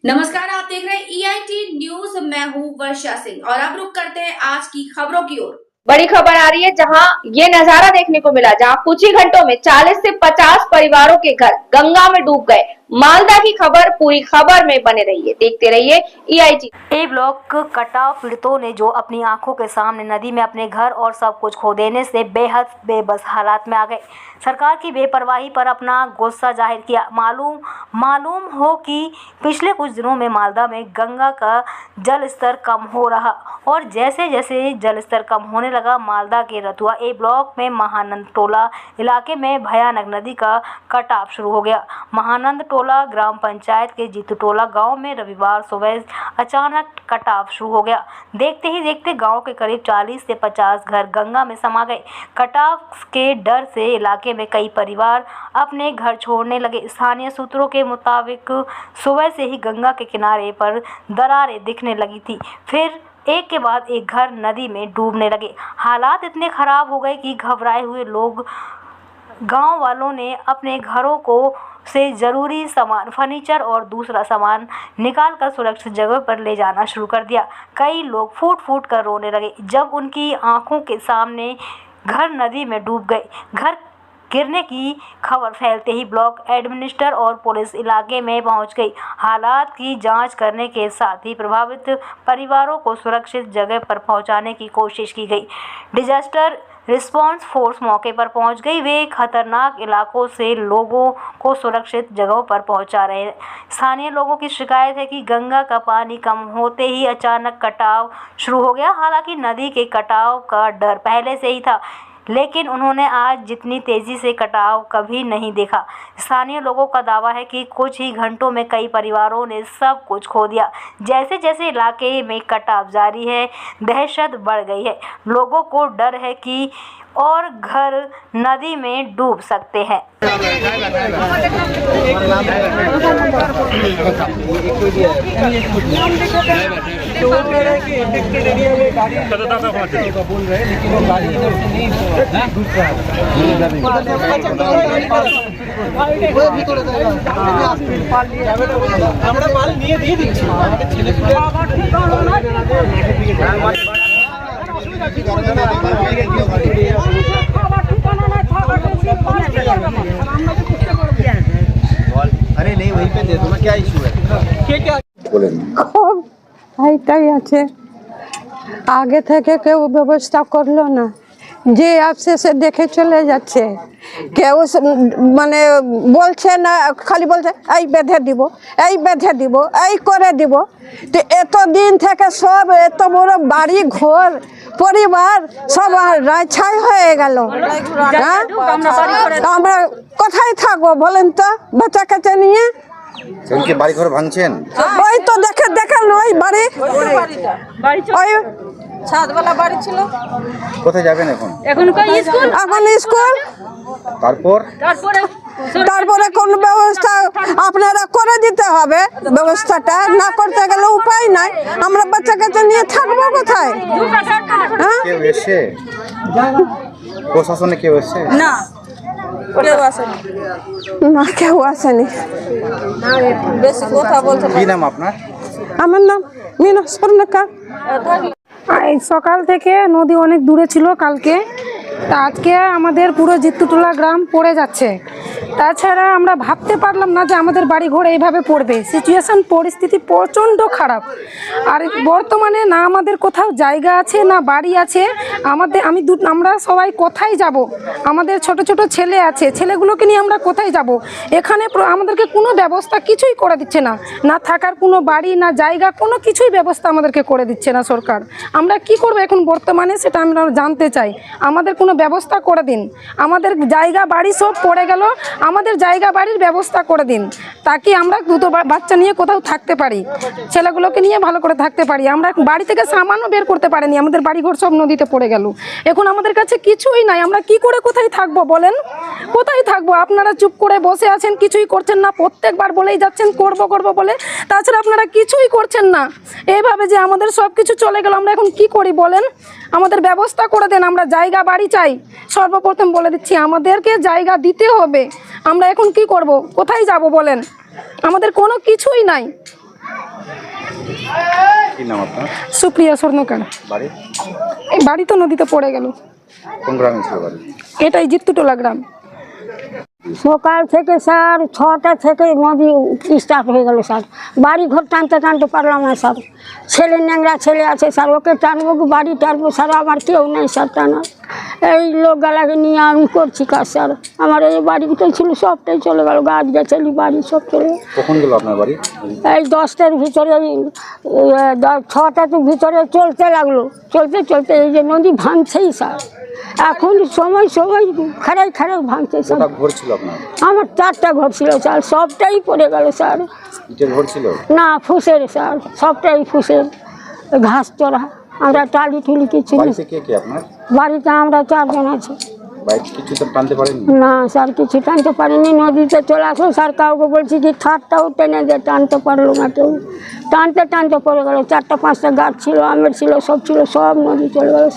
नमस्कार, आप देख रहे हैं EIT न्यूज। मैं हूं वर्षा सिंह और अब रुक करते हैं आज की खबरों की ओर। बड़ी खबर आ रही है जहां ये नजारा देखने को मिला, जहां कुछ ही घंटों में 40 से 50 परिवारों के घर गंगा में डूब गए। मालदा की खबर पूरी खबर में बने रहिए, देखते रहिए EIT। ए ब्लॉक कटाव पीड़ितों ने जो अपनी आंखों के सामने नदी में अपने घर और सब कुछ खो देने से बेहद बेबस हालात में आ गए। सरकार की बेपरवाही पर अपना गुस्सा जाहिर किया। मालूम हो कि पिछले कुछ दिनों में मालदा में गंगा का जल स्तर कम हो रहा और जैसे जैसे जल स्तर कम होने लगा, मालदा के रतुआ ए ब्लॉक में महानंद टोला इलाके में भयानक नदी का कटाव शुरू हो गया। महानंद टोला ग्राम पंचायत के जीतू टोला गांव में रविवार सुबह अचानक कटाव शुरू हो गया। देखते ही देखते गांव के करीब 40 से 50 घर गंगा में समा गए। कटाव के डर से इलाके में कई परिवार अपने घर छोड़ने लगे। स्थानीय सूत्रों के मुताबिक सुबह से ही गंगा के किनारे पर दरारें दिखने लगी थी, फिर एक के बाद एक घर नदी में डूबने लगे। हालात इतने खराब हो गए कि घबराए हुए लोग गांव वालों ने अपने घरों को से ज़रूरी सामान, फर्नीचर और दूसरा सामान निकालकर सुरक्षित जगह पर ले जाना शुरू कर दिया। कई लोग फूट फूट कर रोने लगे जब उनकी आंखों के सामने घर नदी में डूब गए। घर गिरने की खबर फैलते ही ब्लॉक एडमिनिस्ट्रेटर और पुलिस इलाके में पहुंच गई। हालात की जांच करने के साथ ही प्रभावित परिवारों को सुरक्षित जगह पर पहुंचाने की कोशिश की गई। डिजास्टर रिस्पांस फोर्स मौके पर पहुंच गई। वे खतरनाक इलाकों से लोगों को सुरक्षित जगहों पर पहुंचा रहे हैं। स्थानीय लोगों की शिकायत है कि गंगा का पानी कम होते ही अचानक कटाव शुरू हो गया। हालांकि नदी के कटाव का डर पहले से ही था, लेकिन उन्होंने आज जितनी तेजी से कटाव कभी नहीं देखा। स्थानीय लोगों का दावा है कि कुछ ही घंटों में कई परिवारों ने सब कुछ खो दिया। जैसे जैसे इलाके में कटाव जारी है, दहशत बढ़ गई है। लोगों को डर है कि और घर नदी में डूब सकते हैं। अरे नहीं, वहीं पे दे दो ना, क्या इशू है? क्या খুব এইটাই আছে, আগে থেকে কেউ ব্যবস্থা করলো না, যে আসছে সে দেখে চলে যাচ্ছে। কেউ মানে বলছে না, খালি বলছে এই বেঁধে দিব, এই বেঁধে দিব, এই করে দিব। তো এতদিন থেকে সব এত বড় বাড়ি ঘর পরিবার সব রাইছাই হয়ে গেল। আমরা কোথায় থাকবো বলেন তো বাচ্চা কাচ্চা নিয়ে? उनके बाड़ी घर भांगছেন? ওই তো দেখেন ওই বাড়ি, ওই ছাদওয়ালা বাড়ি ছিল। কোথায় যাবেন এখন? এখন স্কুল। তারপরে কোন ব্যবস্থা আপনারা করে দিতে হবে। ব্যবস্থাটা না করতে গেলে উপায় নাই। আমরা বাচ্চা কাচ্চা নিয়ে থাকবো কোথায়? হ্যাঁ, কেউ এসে প্রশাসনে কেউ এসে? না, কেউ আসেনি। না, কেউ আসেনি। বেশি কথা বলতে কি নাম আপনার? আমার নাম মিনা স্বর্ণকা। এই সকাল থেকে নদী অনেক দূরে ছিল কালকে, তা আজকে আমাদের পুরো জিত্তুটোলা গ্রাম পড়ে যাচ্ছে। তাছাড়া আমরা ভাবতে পারলাম না যে আমাদের বাড়ি ঘর এইভাবে পড়বে। সিচুয়েশন পরিস্থিতি প্রচণ্ড খারাপ। আর বর্তমানে না আমাদের কোথাও জায়গা আছে না বাড়ি আছে। আমরা সবাই কোথায় যাব? আমাদের ছোট ছোট ছেলে আছে, ছেলেগুলোকে নিয়ে আমরা কোথায় যাব? এখানে আমাদেরকে কোনো ব্যবস্থা কিছুই করে দিচ্ছে না, না থাকার কোনো বাড়ি না জায়গা, কোনো কিছুই ব্যবস্থা আমাদেরকে করে দিচ্ছে না সরকার। আমরা কি করব এখন বর্তমানে সেটা আমরা জানতে চাই। আমাদের কোনো ব্যবস্থা করে দিন। আমাদের জায়গা বাড়ি সব পড়ে গেল, আমাদের জায়গা বাড়ির ব্যবস্থা করে দিন, তাকে আমরা দুটো বাচ্চা নিয়ে কোথাও থাকতে পারি, ছেলেগুলোকে নিয়ে ভালো করে থাকতে পারি। আমরা বাড়ি থেকে সামানও বের করতে পারিনি, আমাদের বাড়িঘর সব নদীতে পড়ে গেল। এখন আমাদের কাছে কিছুই নাই, আমরা কি করে কোথায় থাকবো বলেন? কোথায় থাকবো? আপনারা চুপ করে বসে আছেন, কিছুই করছেন না। প্রত্যেকবার বলেই যাচ্ছেন করব বলে, তাছাড়া আপনারা কিছুই করছেন না। এইভাবে যে আমাদের সব কিছু চলে গেল, আমরা এখন কি করি বলেন? আমাদের ব্যবস্থা করে দেন। আমরা জায়গা বাড়ি চাই। সর্বপ্রথম বলে দিচ্ছি, আমাদেরকে জায়গা দিতে হবে। আমরা এখন কি করব? কোথায় যাব বলেন? আমাদের কোনো কিছুই নাই। কি নাম আপনার? সুপ্রিয়া স্বর্ণকার। বাড়ি? এই বাড়ি তো নদীতে পড়ে গেল। কোন গ্রামে ছিল বাড়ি? এটাই জিত্তুটোলা গ্রাম। সকাল থেকে স্যার 6টা থেকে নদী স্টার্ট হয়ে গেল স্যার। বাড়ি ঘর টানতে টানতে পারলাম না স্যার। ছেলে ন্যাংরা ছেলে আছে স্যার, ওকে টানবো কি বাড়ি টানবো স্যার, আমার কেউ নেই স্যার টানা। এই লোক গালাকে নিয়ে আমি করছি কাজ স্যার। আমার এই বাড়িতে ছিল সবটাই চলে গেল, গাছ গাছালি বাড়ি সব চলে গেল। কখন গেল আপনার বাড়ি? এই 10টার ভিতরে 6টার ভিতরে চলতে লাগলো, চলতে চলতে এই যে নদী ভাঙছেই স্যার। এখন সময় সময় খারাই খারাই ভাঙছে স্যার। কটা ঘর ছিল আপনার? আমার 4টা ঘর ছিল স্যার, সবটাই পড়ে গেল স্যার। ইটের ঘর ছিল না ফুসের স্যার, সবটাই ফুসের, ঘাস চড়া। আমরা টালি টুলি কিছু নেই। বাড়িতে কে কে আপনার? বাড়িতে আমরা 4 জন আছি। বাইক কিছু তো টানতে পারেননি? না স্যার কিছু টানতে পারিনি, নদীতে চলে আসলো স্যার। কাউকে বলছি কি থারটাও টেনে দিয়ে টানতে পারলো না কেউ। টানতে টানতে পড়ে গেল। 4টা 5টা গাছ ছিল, আমের ছিল, সব ছিল, সব নদী চলে গেল।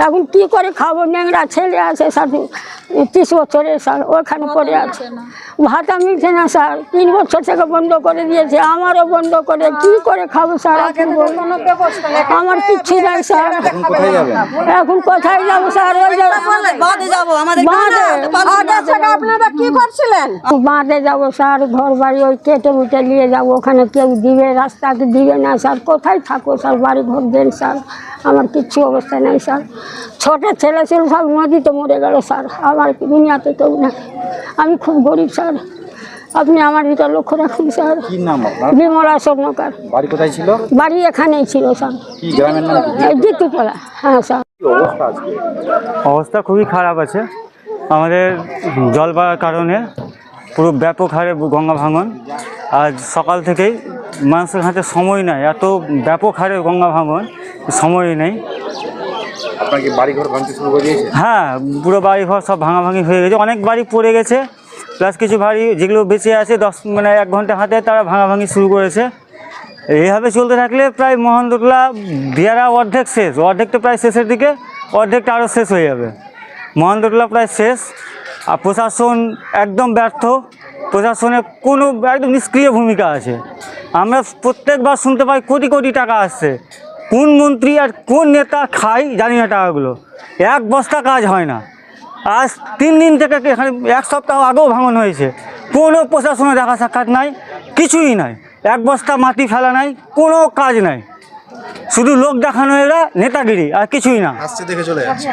এখন কি করে খাবো? ন্যাংরা ছেলে আছে স্যার 30 বছরের স্যার, ওখানে পড়ে আছে। ভাতা মিলছে না স্যার, 3 বছর থেকে বন্ধ করে দিয়েছে, আমারও বন্ধ করে। কি করে খাবো স্যার? আমার কিচ্ছু নাই স্যার। এখন কোথায় যাবেন? এখন কোথায় যাবো স্যার? ওই যে বাদে যাবো আমাদের আপনারা কি করছিলেন? বাঁধে যাবো স্যার, ঘর বাড়ি ওই কেটে উঠে নিয়ে যাবো, ওখানে কেউ দিবে, রাস্তাকে দিবে না স্যার। কোথায় থাকো স্যার? বাড়ি ঘর দেন স্যার, আমার কিচ্ছু অবস্থা নেই স্যার। ছোট ছেলে ছিল সব নদীতে মরে গেল স্যার, আমার দুনিয়াতে কেউ নাই। আমি খুব গরিব স্যার, আপনি আমার দিকে লক্ষ্য রাখুন স্যার। কি নাম আপনার? বিমলা স্বর্ণকার। বাড়ি কোথায় ছিল? বাড়ি এখানেই ছিল স্যার, কি গ্রামের নাম কি? জিত্তুটোলা। হ্যাঁ স্যার। কি অবস্থা আজকে? অবস্থা খুবই খারাপ আছে। আমাদের জল বাড়ার কারণে পুরো ব্যাপক হারে গঙ্গা ভাঙন। আজ সকাল থেকেই মানুষের হাতে সময় নাই, এত ব্যাপক হারে গঙ্গা ভাঙন, সময় নেই। আপনার কি বাড়ি ঘর ভাঙতে শুরু করে দিয়েছে? হ্যাঁ, পুরো বাড়ি ঘর সব ভাঙাভাঙি হয়ে গেছে, অনেক বাড়ি পড়ে গেছে। প্লাস কিছু বাড়ি যেগুলো বেঁচে আছে 1 ঘন্টা হাতে তারা ভাঙাভাঙি শুরু করেছে। এইভাবে চলতে থাকলে প্রায় মহেন্দ্রটোলা দিয়ারা অর্ধেক শেষ, অর্ধেক তো প্রায় শেষের দিকে, অর্ধেকটা আরও শেষ হয়ে যাবে। মহেন্দ্রটোলা প্রায় শেষ। আর প্রশাসন একদম ব্যর্থ, প্রশাসনের কোনো একদম নিষ্ক্রিয় ভূমিকা আছে। আমরা প্রত্যেকবার শুনতে পাই কোটি কোটি টাকা আসছে, কোন মন্ত্রী আর কোন নেতা খায় জানি না টাকাগুলো। 1 বস্তা কাজ হয় না। আজ 3 দিন থেকে এখানে 1 সপ্তাহ আগেও ভাঙন হয়েছে, কোনো প্রশাসনের দেখা সাক্ষাৎ নাই, কিছুই নাই। 1 বস্তা মাটি ফেলা নাই, কোনো কাজ নাই, শুধু লোক দেখানো এরা নেতাগিরি আর কিছুই না। আসছে দেখে চলে যাচ্ছে।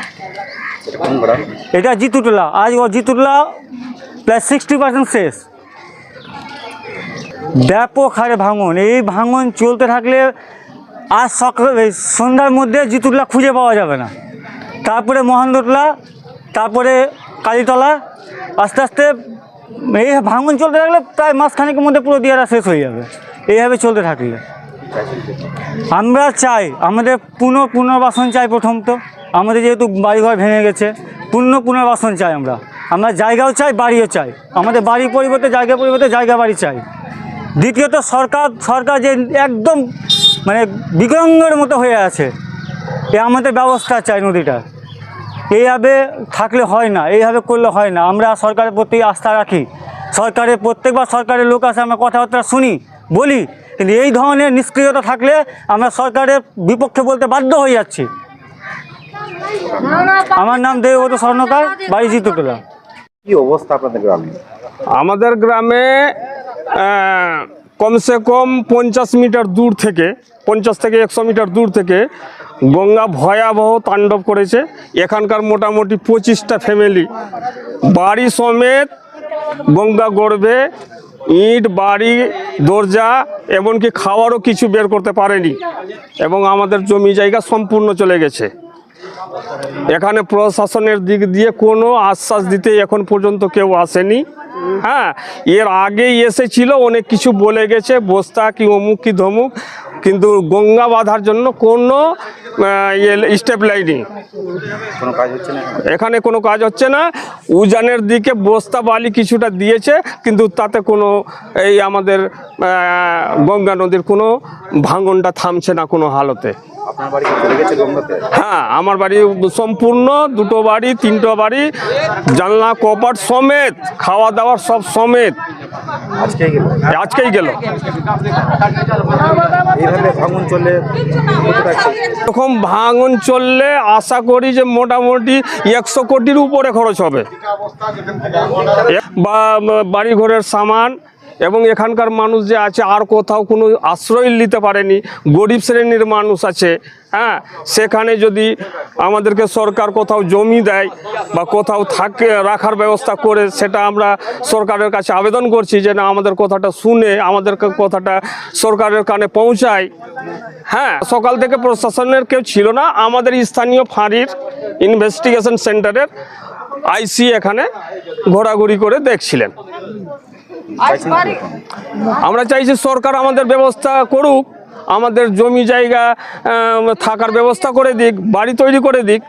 এটা কোন গ্রাম? এটা জিত্তুটোলা। আজ ও জিত্তুটোলা প্রায় 60% শেষ। ব্যাপক হারে ভাঙন। এই ভাঙন চলতে থাকলে আজ সন্ধ্যার মধ্যে জিত্তুটোলা খুঁজে পাওয়া যাবে না। তারপরে মহেন্দ্রটোলা, তারপরে কালীতলা, আস্তে আস্তে এই ভাঙন চলতে থাকলে প্রায় মাসখানেকের মধ্যে পুরো দিয়ারা শেষ হয়ে যাবে এইভাবে চলতে থাকলে। আমরা চাই আমাদের পুনর্বাসন চাই। প্রথম তো আমাদের যেহেতু বাড়িঘর ভেঙে গেছে, পুনর্বাসন চাই। আমরা জায়গাও চাই, বাড়িও চাই। আমাদের বাড়ির পরিবর্তে জায়গা বাড়ি চাই। দ্বিতীয়ত সরকার যে একদম মানে বিকলাঙ্গের মতো হয়ে আছে, এ আমাদের ব্যবস্থা চাই নদীটা। এইভাবে থাকলে হয় না, এইভাবে করলে হয় না। আমরা সরকারের প্রতি আস্থা রাখি, প্রত্যেকবার সরকারের লোক আসে, আমরা কথাবার্তা শুনি, বলি, কিন্তু এই ধরনের নিষ্ক্রিয়তা থাকলে আমরা সরকারের বিপক্ষে বলতে বাধ্য হয়ে যাচ্ছি। আমার নাম দেবব্রত স্বর্ণকার, বাড়ি জিত্তুটোলা। কি অবস্থা আপনাদের গ্রামে? আমাদের গ্রামে কমসে কম 50 মিটার দূর থেকে 50 থেকে 100 মিটার দূর থেকে গঙ্গা ভয়াবহ তাণ্ডব করেছে। এখানকার মোটামুটি 25টা ফ্যামিলি বাড়ি সমেত গঙ্গা গর্ভে, ইট, বাড়ি, দরজা, এমনকি খাওয়ারও কিছু বের করতে পারেনি এবং আমাদের জমি জায়গা সম্পূর্ণ চলে গেছে। এখানে প্রশাসনের দিক দিয়ে কোনো আশ্বাস দিতে এখন পর্যন্ত কেউ আসেনি। হ্যাঁ, এর আগেই এসেছিল, অনেক কিছু বলে গেছে, বস্তা কি অমুক কি ধমুক, কিন্তু গঙ্গা বাঁধার জন্য কোনো স্টেপ লাইনি। এখানে কোনো কাজ হচ্ছে না। উজানের দিকে বস্তা বালি কিছুটা দিয়েছে, কিন্তু তাতে কোনো এই আমাদের গঙ্গা নদীর কোনো ভাঙনটা থামছে না কোনো হালতে। আপনার বাড়ি চলে গেছে গঙ্গাতে? হ্যাঁ, আমার বাড়ি সম্পূর্ণ, 2টো বাড়ি, 3টো বাড়ি, জানলা কপাট সমেত, খাওয়া দাওয়ার সব সমেত আজকেই গেল আজকেই গেল। এইভাবে ভাঙন চললে কতটা এরকম ভাঙন চললে আশা করি যে মোটামুটি 100 কোটির উপরে খরচ হবে, বা বাড়ি ঘরের সামান এবং এখানকার মানুষ যে আছে আর কোথাও কোনো আশ্রয় নিতে পারেনি, গরিব শ্রেণীর মানুষ আছে, হ্যাঁ, সেখানে যদি আমাদেরকে সরকার কোথাও জমি দেয় বা কোথাও থাকে রাখার ব্যবস্থা করে, সেটা আমরা সরকারের কাছে আবেদন করছি যে না, আমাদের কথাটা শুনে আমাদের কথাটা সরকারের কানে পৌঁছায়। হ্যাঁ, সকাল থেকে প্রশাসনের কেউ ছিল না, আমাদের স্থানীয় ফাঁড়ির ইনভেস্টিগেশন সেন্টারের আইসি এখানে ঘোরাঘুরি করে দেখছিলেন। আমরা চাইছি সরকার আমাদের ব্যবস্থা করুক, আমাদের জমি জায়গা থাকার ব্যবস্থা করে দিক, বাড়ি তৈরি করে দিক,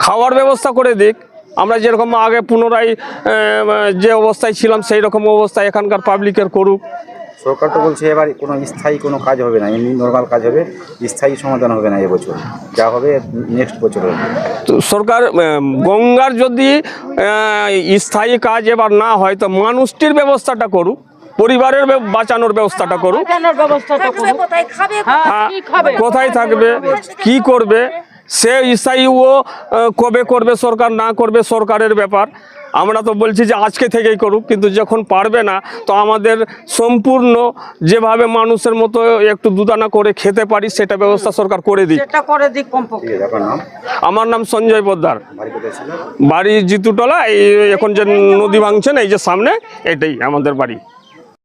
খাওয়ার ব্যবস্থা করে দিক। আমরা যেরকম আগে পুনরায় যে অবস্থায় ছিলাম সেই রকম অবস্থা এখানকার পাবলিকের করুক। সরকার তো বলছে এবার কোনো স্থায়ী কোনো কাজ হবে না, এমনি নর্মাল কাজ হবে, স্থায়ী সমাধান হবে না এবছর, যা হবে নেক্সট বছর হবে। তো সরকার গঙ্গার যদি স্থায়ী কাজ এবার না হয় তো মানুষটির ব্যবস্থাটা করুক, পরিবারের বাঁচানোর ব্যবস্থাটা করুক। হ্যাঁ, কোথায় থাকবে, কি করবে, সে স্থায়ী ও কবে করবে সরকার, না করবে সরকারের ব্যাপার। আমরা তো বলছি যে আজকে থেকেই করুক, কিন্তু যখন পারবে না তো আমাদের সম্পূর্ণ যেভাবে মানুষের মতো একটু দুদানা করে খেতে পারি সেটা ব্যবস্থা সরকার করে দিক। আমার নাম সঞ্জয় পোদ্দার, বাড়ি জিতুটলা। এই এখন যে নদী ভাঙছেন এই যে সামনে, এটাই আমাদের বাড়ি।